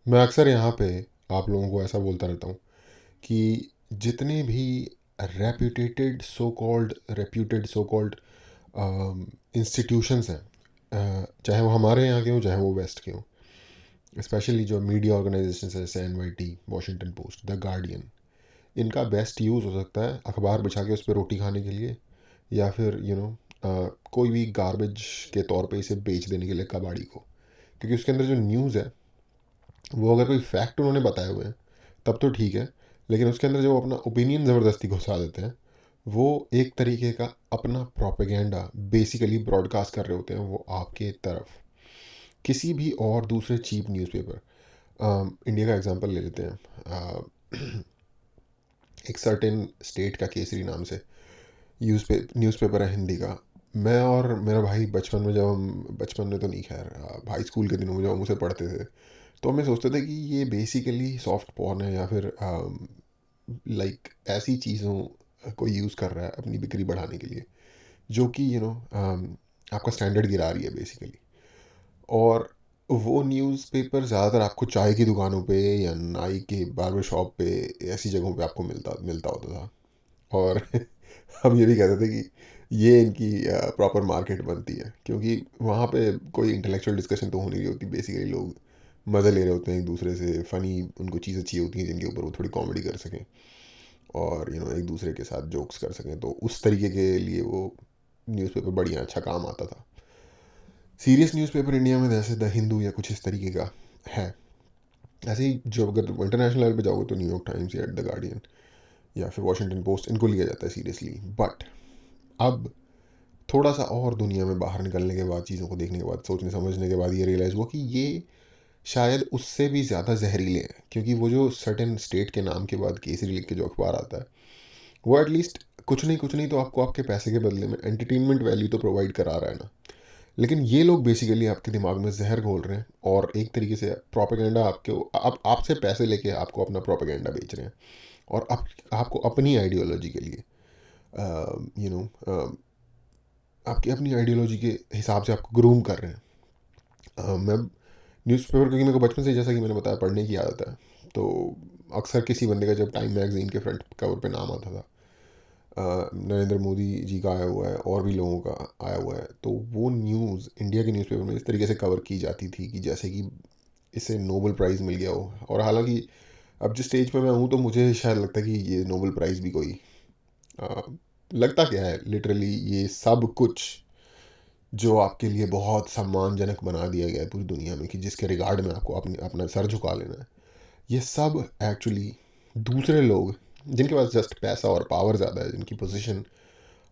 मैं अक्सर यहाँ पे आप लोगों को ऐसा बोलता रहता हूँ कि जितने भी रेप्यूटेड सो कॉल्ड इंस्टीट्यूशंस हैं, चाहे वो हमारे यहाँ के हों चाहे वो वेस्ट के हों, स्पेशली जो मीडिया ऑर्गेनाइजेशन है जैसे NYT, Washington post, the guardian, इनका बेस्ट यूज़ हो सकता है अखबार बिछा के उस पर रोटी खाने के लिए, या फिर कोई भी गार्बेज के तौर पे इसे बेच देने के लिए कबाड़ी को। क्योंकि उसके अंदर जो न्यूज़ है वो अगर कोई फैक्ट उन्होंने बताए हुए हैं तब तो ठीक है, लेकिन उसके अंदर जो वो अपना ओपिनियन ज़बरदस्ती घुसा देते हैं, वो एक तरीके का अपना प्रोपेगेंडा बेसिकली ब्रॉडकास्ट कर रहे होते हैं वो आपके तरफ। किसी भी और दूसरे चीप न्यूज़पेपर, इंडिया का एग्जांपल ले लेते हैं। एक सर्टेन स्टेट का केसरी नाम से न्यूज़पेपर है हिंदी का। मैं और मेरा भाई बचपन में, जब हम बचपन में तो नहीं, खैर भाई स्कूल के दिनों में जब हम उसे पढ़ते थे, तो हमें सोचते थे कि ये बेसिकली सॉफ्ट पॉर्न है, या फिर लाइक ऐसी चीज़ों को यूज़ कर रहा है अपनी बिक्री बढ़ाने के लिए, जो कि आपका स्टैंडर्ड गिरा रही है बेसिकली। और वो न्यूज़पेपर ज़्यादातर आपको चाय की दुकानों पे या नाई के बार्बर शॉप पे, ऐसी जगहों पे आपको मिलता मिलता होता था। और हम ये भी कहते थे कि ये इनकी प्रॉपर मार्केट बनती है, क्योंकि वहाँ पे कोई इंटेलेक्चुअल डिस्कशन तो होनी नहीं होती, बेसिकली लोग मज़े ले रहे होते हैं एक दूसरे से, फ़नी उनको चीज़ अच्छी होती है जिनके ऊपर वो थोड़ी कॉमेडी कर सकें और एक दूसरे के साथ जोक्स कर सकें, तो उस तरीके के लिए वो न्यूज़पेपर बढ़िया अच्छा काम आता था। सीरियस न्यूज़पेपर इंडिया में जैसे द हिंदू या कुछ इस तरीके का है। ऐसे ही जो अगर इंटरनेशनल लेवल पे जाओगे तो न्यूयॉर्क टाइम्स या द गार्डियन या फिर वॉशिंगटन पोस्ट, इनको लिया जाता है सीरियसली। बट अब थोड़ा सा और दुनिया में बाहर निकलने के बाद, चीज़ों को देखने के बाद, सोचने समझने के बाद ये रियलाइज़ हुआ कि ये शायद उससे भी ज़्यादा जहरीले हैं। क्योंकि वो जो सर्टेन स्टेट के नाम के बाद केसरी लिख के जो अखबार आता है, वो एटलीस्ट कुछ नहीं तो आपको आपके पैसे के बदले में एंटरटेनमेंट वैल्यू तो प्रोवाइड करा रहा है ना। लेकिन ये लोग बेसिकली आपके दिमाग में जहर घोल रहे हैं और एक तरीके से प्रोपेगेंडा आपसे पैसे लेके आपको अपना प्रोपेगेंडा बेच रहे हैं, और आपको अपनी आइडियोलॉजी के लिए, यू नो आपकी अपनी आइडियोलॉजी के हिसाब से आपको ग्रूम कर रहे हैं। मैं न्यूज़पेपर, क्योंकि मेरे को बचपन से, जैसा कि मैंने बताया, पढ़ने की आदत है, तो अक्सर किसी बंदे का जब टाइम मैगजीन के फ्रंट कवर पे नाम आता था, नरेंद्र मोदी जी का आया हुआ है और भी लोगों का आया हुआ है, तो वो न्यूज़ इंडिया के न्यूज़पेपर में इस तरीके से कवर की जाती थी कि जैसे कि इसे नोबेल प्राइज़ मिल गया हो। और हालांकि अब जिस स्टेज पे मैं हूँ तो मुझे शायद लगता है कि ये नोबेल प्राइज़ भी कोई अ, लगता क्या है, लिटरली ये सब कुछ जो आपके लिए बहुत सम्मानजनक बना दिया गया है पूरी दुनिया में, कि जिसके रिगार्ड में आपको अपना सर झुका लेना है, ये सब एक्चुअली दूसरे लोग जिनके पास जस्ट पैसा और पावर ज़्यादा है, जिनकी पोजीशन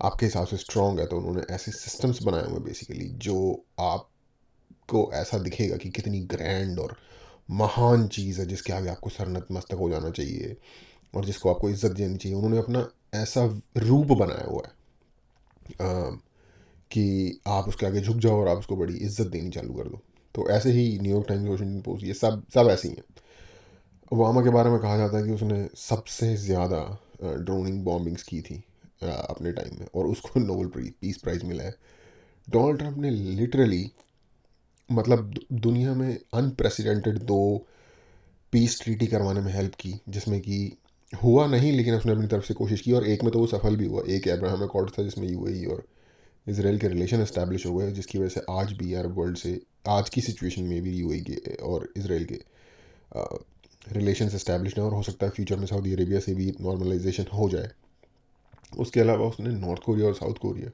आपके हिसाब से स्ट्रांग है, तो उन्होंने ऐसे सिस्टम्स बनाए हुए बेसिकली, जो आपको ऐसा दिखेगा कि कितनी ग्रैंड और महान चीज़ है, जिसके आगे आपको सर नतमस्तक हो जाना चाहिए और जिसको आपको इज्जत देनी चाहिए। उन्होंने अपना ऐसा रूप बनाया हुआ है कि आप उसके आगे झुक जाओ और आप उसको बड़ी इज्जत देनी चालू कर दो। तो ऐसे ही न्यूयॉर्क टाइम्स, वॉशिंगटन पोस्ट, ये सब सब ऐसे ही हैं। ओबामा के बारे में कहा जाता है कि उसने सबसे ज़्यादा ड्रोनिंग बॉम्बिंग्स की थी अपने टाइम में, और उसको नोबेल पीस प्राइज़ मिला है। डोनाल्ड ट्रंप ने लिटरली, मतलब दुनिया में अनप्रेसिडेंटेड दो पीस ट्रीटी करवाने में हेल्प की, जिसमें कि हुआ नहीं, लेकिन उसने अपनी तरफ से कोशिश की, और एक में तो वो सफल भी हुआ। एक अब्राहम अकॉर्ड था जिसमें यूएई और इसराइल के रिलेशन इस्टेब्लिश हो गए, जिसकी वजह से आज भी अरब वर्ल्ड से, आज की सिचुएशन में भी यूएई के और इसराइल के रिलेशन इस्टेब्लिश हैं, और हो सकता है फ्यूचर में सऊदी अरेबिया से भी नॉर्मलाइजेशन हो जाए। उसके अलावा उसने नॉर्थ कोरिया और साउथ कोरिया,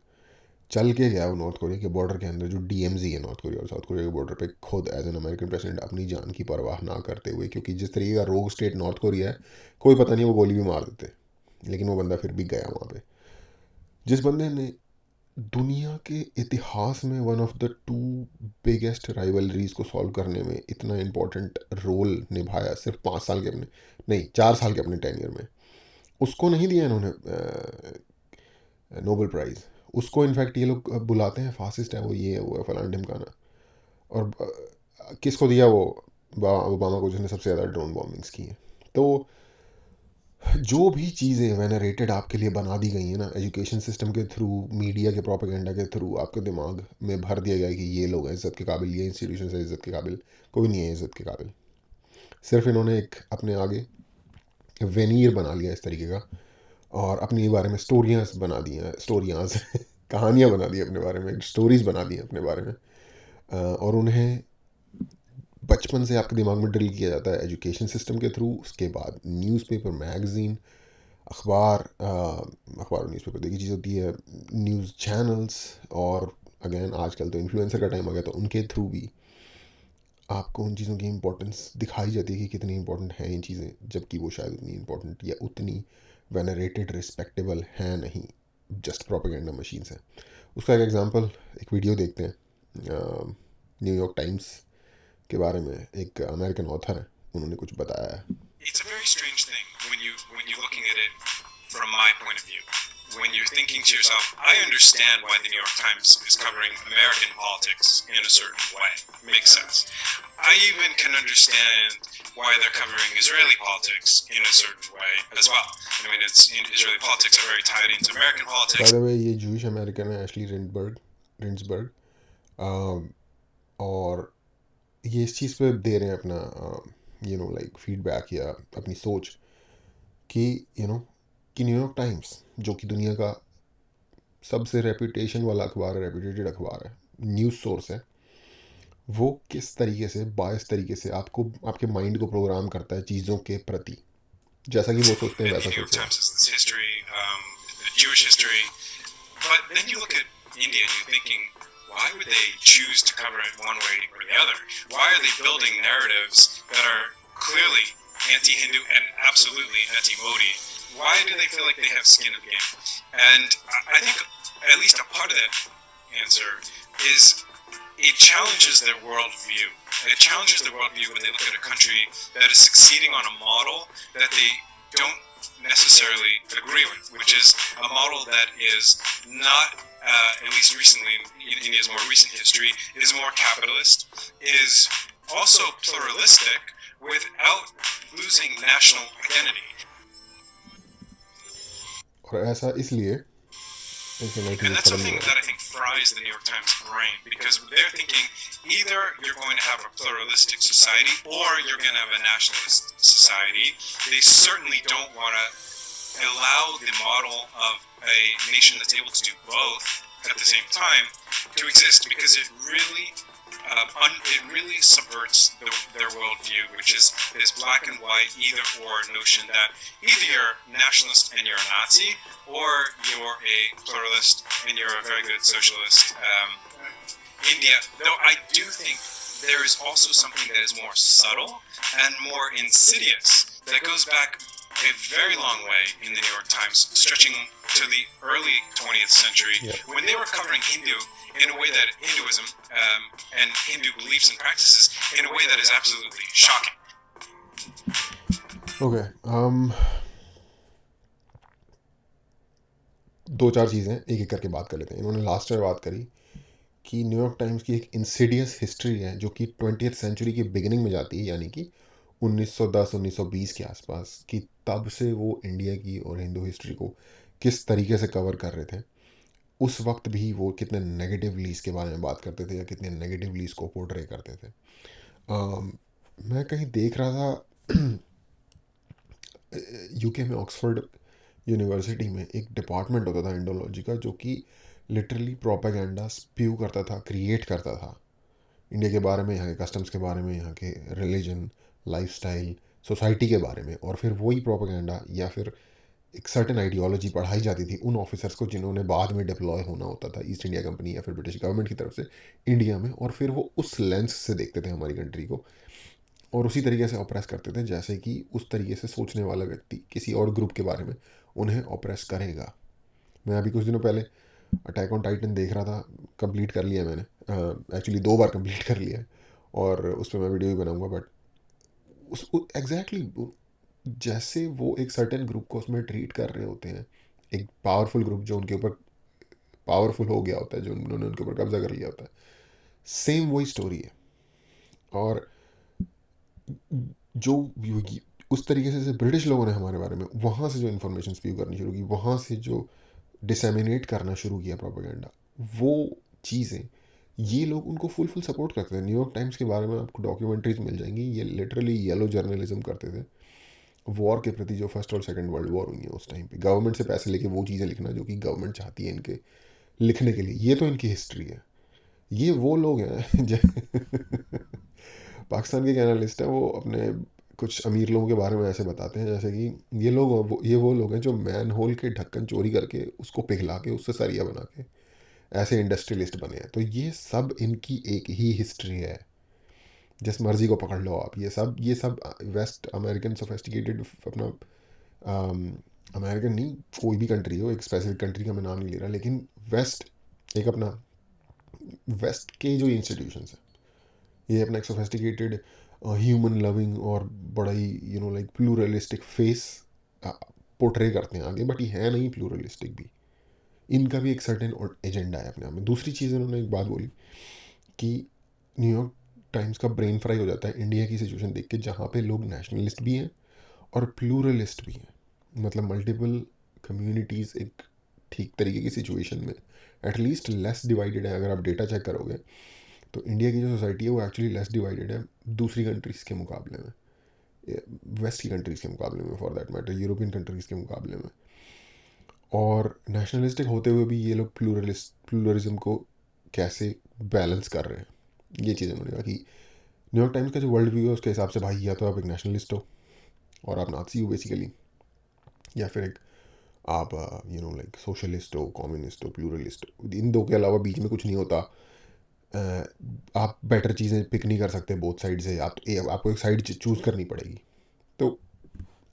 चल के गया वो नॉर्थ कोरिया के बॉर्डर के अंदर, जो DMZ है नॉर्थ कोरिया और साउथ कोरिया के बॉर्डर पे, खुद एज एन अमेरिकन प्रेसिडेंट अपनी जान की परवाह ना करते हुए, क्योंकि जिस तरीके का रोग स्टेट नॉर्थ कोरिया है, कोई पता नहीं वो गोली भी मार देते, लेकिन वो बंदा फिर भी गया वहाँ पे। जिस बंदे ने दुनिया के इतिहास में one of the two biggest rivalries को सॉल्व करने में इतना इम्पोर्टेंट रोल निभाया, सिर्फ 5 साल के अपने, नहीं 4 साल के अपने टेन्योर में, उसको नहीं दिया इन्होंने नोबेल प्राइज़। उसको इनफैक्ट ये लोग बुलाते हैं फासिस्ट है, वो ये है वो है फलान ढिमकाना। और किसको दिया वो, ओबामा को, जिसने सबसे ज़्यादा ड्रोन बॉम्बिंग्स की हैं। तो जो भी चीज़ें वेनरेटेड आपके लिए बना दी गई हैं ना, एजुकेशन सिस्टम के थ्रू, मीडिया के प्रोपेगेंडा के थ्रू, आपके दिमाग में भर दिया गया है कि ये लोग हैं इज़्ज़त के काबिल, ये इंस्टीट्यूशन है इज़्ज़त के काबिल, कोई नहीं है इज़्ज़त के काबिल। सिर्फ इन्होंने एक अपने आगे वेनीर बना लिया इस तरीके का, और अपने बारे में स्टोरियाँ बना दी हैं, स्टोरियाँ कहानियाँ बना दी हैं अपने बारे में, स्टोरीज़ बना दी हैं अपने बारे में। और उन्हें बचपन से आपके दिमाग में ड्रिल किया जाता है एजुकेशन सिस्टम के थ्रू। उसके बाद न्यूज़पेपर, मैगज़ीन, अखबार, अखबार और न्यूज़पेपर देखी चीज़ होती है, न्यूज़ चैनल्स, और अगेन आजकल तो इन्फ्लुएंसर का टाइम आ गया, तो उनके थ्रू भी आपको उन चीज़ों की इंपॉर्टेंस दिखाई जाती है कि कितनी इंपॉर्टेंट हैं ये चीज़ें, जबकि वो शायद उतनी इंपॉर्टेंट या उतनी वेनरेटेड, रिस्पेक्टेबल हैं नहीं, जस्ट प्रोपेगेंडा मशीन्स हैं। उसका एक एग्जांपल, एक वीडियो देखते हैं। न्यूयॉर्क टाइम्स के बारे में एक अमेरिकन ऑथर है, उन्होंने कुछ बताया है। It's a very strange thing when you're looking at it from my point of view. When you're thinking to yourself, I understand why the New York Times is covering American politics in a certain way. Makes sense. I even can understand why they're covering Israeli politics in a certain way as well. I mean, Israeli politics are very tied into American by politics. The way, ये Jewish American है, Ashley Rinsberg, और ये इस चीज़ पे दे रहे हैं अपना like feedback या अपनी सोच कि कि न्यूयॉर्क टाइम्स, जो कि दुनिया का सबसे रेपुटेशन वाला अखबार है, रेपुटेटेड अखबार है, न्यूज़ सोर्स है, वो किस तरीके से, बायस तरीके से आपको, आपके माइंड को प्रोग्राम करता है चीज़ों के प्रति, जैसा कि वो सोचते हैं And वैसा the New York सोच रहा है। Times is this history, the Jewish history. But then you look at India and you're thinking, why would they choose to cover it one way or the other? Why are they building narratives that are clearly anti-Hindu and absolutely anti-Modi? Why do they feel like they have skin in the game? And I think at least a part of that answer is it challenges their worldview. It challenges their worldview when they look at a country that is succeeding on a model that they don't necessarily agree with, which is a model that is not, at least recently in India's more recent history, is more capitalist, is also pluralistic without losing national identity. और ऐसा इसलिए, And that's something that I think fries the New York Times brain, because they're thinking either you're going to have a pluralistic society or you're going to have a nationalist society. They certainly don't want to allow the model of a nation that's able to do both at the same time to exist, because it really subverts their worldview, which is this black and white either or notion that either you're nationalist and you're a Nazi, or you're a pluralist and you're a very good socialist. India, though I do think there is also something that is more subtle and more insidious that goes back a very long way in the New York Times, stretching to the early 20th century, when they were covering Hindu in a way that Hinduism and Hindu beliefs and practices in a way that is absolutely shocking. Okay. दो चार चीज़ें एक एक करके बात कर लेते हैं। इन्होंने लास्ट में बात करी कि न्यूयॉर्क टाइम्स की एक इंसिडियस हिस्ट्री है जो कि 20th सेंचुरी की बिगिनिंग में जाती है, यानी कि 1910-1920 के आसपास, कि तब से वो इंडिया की और हिंदू हिस्ट्री को किस तरीके से कवर कर रहे थे। उस वक्त भी वो कितने नेगेटिवली इसके बारे में बात करते थे या कितने नेगेटिवली इसको पोर्ट्रे करते थे। मैं कहीं देख रहा था यूके में ऑक्सफोर्ड यूनिवर्सिटी में एक डिपार्टमेंट होता था इंडोलॉजी का, जो कि लिटरली प्रोपेगेंडा स्प्यू करता था, क्रिएट करता था इंडिया के बारे में, यहाँ के कस्टम्स के बारे में, यहाँ के रिलीजन, लाइफस्टाइल, सोसाइटी के बारे में। और फिर वही प्रोपेगेंडा या फिर एक सर्टेन आइडियोलॉजी पढ़ाई जाती थी उन ऑफिसर्स को जिन्होंने बाद में डिप्लॉय होना होता था ईस्ट इंडिया कंपनी या फिर ब्रिटिश गवर्नमेंट की तरफ से इंडिया में, और फिर वो उस लेंस से देखते थे हमारी कंट्री को और उसी तरीके से ऑप्रेस करते थे जैसे कि उस तरीके से सोचने वाला व्यक्ति किसी और ग्रुप के बारे में उन्हें ऑप्रेस करेगा। मैं अभी कुछ दिनों पहले अटैक ऑन टाइटन देख रहा था, कंप्लीट कर लिया मैंने, एक्चुअली 2 बार कंप्लीट कर लिया है और उस पर मैं वीडियो भी बनाऊंगा। बट उस एग्जैक्टली जैसे वो एक सर्टेन ग्रुप को उसमें ट्रीट कर रहे होते हैं, एक पावरफुल ग्रुप जो उनके ऊपर पावरफुल हो गया होता है, जो उन्होंने उनके ऊपर कब्जा कर लिया होता है, सेम वही स्टोरी है। और जो उस तरीके से ब्रिटिश लोगों ने हमारे बारे में वहाँ से जो इन्फॉर्मेशन स्प्यू करनी शुरू की, वहाँ से जो डिसेमिनेट करना शुरू किया प्रोपेगेंडा, वो चीज़ें ये लोग उनको फुल सपोर्ट करते हैं। न्यूयॉर्क टाइम्स के बारे में आपको डॉक्यूमेंट्रीज मिल जाएंगी, ये लिटरली येलो जर्नलिज्म करते थे वॉर के प्रति। जो फर्स्ट और सेकंड वर्ल्ड वॉर हुई है उस टाइम पे गवर्नमेंट से पैसे लेके वो चीज़ें लिखना जो कि गवर्नमेंट चाहती है इनके लिखने के लिए, ये तो इनकी हिस्ट्री है। ये वो लोग हैं पाकिस्तान के एक एनालिस्ट है, वो अपने कुछ अमीर लोगों के बारे में ऐसे बताते हैं जैसे कि ये वो लोग हैं जो मैन होल के ढक्कन चोरी करके उसको पिघला के उससे सरिया बना के ऐसे इंडस्ट्रियलिस्ट बने हैं। तो ये सब इनकी एक ही हिस्ट्री है, जिस मर्जी को पकड़ लो आप। ये सब वेस्ट अमेरिकन सोफेस्टिकेटेड अपना अमेरिकन नहीं, कोई भी कंट्री हो, एक स्पेसिफिक कंट्री का मैं नाम नहीं ले रहा, लेकिन वेस्ट एक अपना वेस्ट के जो इंस्टीट्यूशंस हैं ये अपना एक सोफेस्टिकेटेड ह्यूमन लविंग और बड़ा ही लाइक प्लूरलिस्टिक फेस पोर्ट्रे करते हैं आगे, बट ये है नहीं प्लूरलिस्टिक भी। इनका भी एक सर्टेन एजेंडा है अपने आप में। दूसरी चीज़ इन्होंने एक बात बोली कि न्यूयॉर्क टाइम्स का ब्रेन फ्राई हो जाता है इंडिया की सिचुएशन देख के, जहाँ पे लोग नेशनलिस्ट भी हैं और प्लूरलिस्ट भी हैं। मतलब मल्टीपल कम्युनिटीज़ एक ठीक तरीके की सिचुएशन में एटलीस्ट लेस डिवाइडेड है। अगर आप डेटा चेक करोगे तो इंडिया की जो सोसाइटी है वो एक्चुअली लेस डिवाइडेड है दूसरी कंट्रीज़ के मुकाबले में, वेस्ट की कंट्रीज़ के मुकाबले में, for that matter European countries के मुकाबले में। और नेशनलिस्टिक होते हुए भी ये लोग प्लूरलिज्म को कैसे बैलेंस कर रहे हैं, ये चीज़ उन्होंने कहा कि न्यूयॉर्क टाइम्स का जो वर्ल्ड व्यू है उसके हिसाब से भाई या तो आप एक नेशनलिस्ट हो और आप नाज़ी हो बेसिकली, या फिर एक आप लाइक सोशलिस्ट हो, कम्युनिस्ट हो, प्लूरलिस्ट हो। इन दो के अलावा बीच में कुछ नहीं होता। आप बेटर चीज़ें पिक नहीं कर सकते बोथ साइड से, आपको एक साइड चूज़ करनी पड़ेगी। तो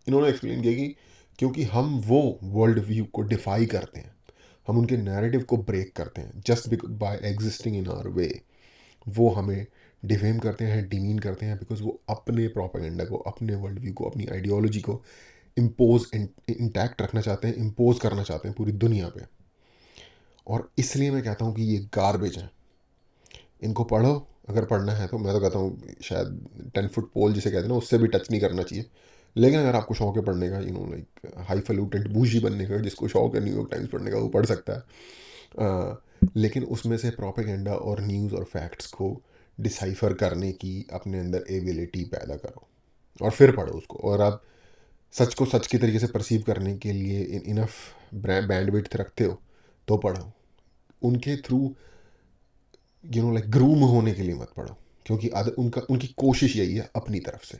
इन्होंने एक्सप्लेन किया कि क्योंकि हम वो वर्ल्ड व्यू को डिफाई करते हैं, हम उनके नैरेटिव को ब्रेक करते हैं just by existing in our way, वो हमें डिफेम करते हैं, डिमीन करते हैं, बिकॉज वो अपने प्रोपेगेंडा को, अपने वर्ल्ड व्यू को, अपनी आइडियोलॉजी को इम्पोज इंटैक्ट रखना चाहते हैं, इम्पोज करना चाहते हैं पूरी दुनिया पे। और इसलिए मैं कहता हूँ कि ये गार्बेज है, इनको पढ़ो अगर पढ़ना है तो। मैं तो कहता हूँ शायद 10 फुट पोल जिसे कहते हैं ना, उससे भी टच नहीं करना चाहिए। लेकिन अगर आपको शौक है पढ़ने का, लाइक हाई फैलूटेंट बूझी बनने का, जिसको शौक है न्यूयॉर्क टाइम्स पढ़ने का वो पढ़ सकता है। लेकिन उसमें से प्रोपेगेंडा और न्यूज़ और फैक्ट्स को डिसाइफर करने की अपने अंदर एबिलिटी पैदा करो और फिर पढ़ो उसको। और आप सच को सच के तरीके से परसीव करने के लिए इनफ बैंडविड्थ रखते हो तो पढ़ो। उनके थ्रू लाइक ग्रूम होने के लिए मत पढ़ो, क्योंकि उनकी कोशिश यही है अपनी तरफ से।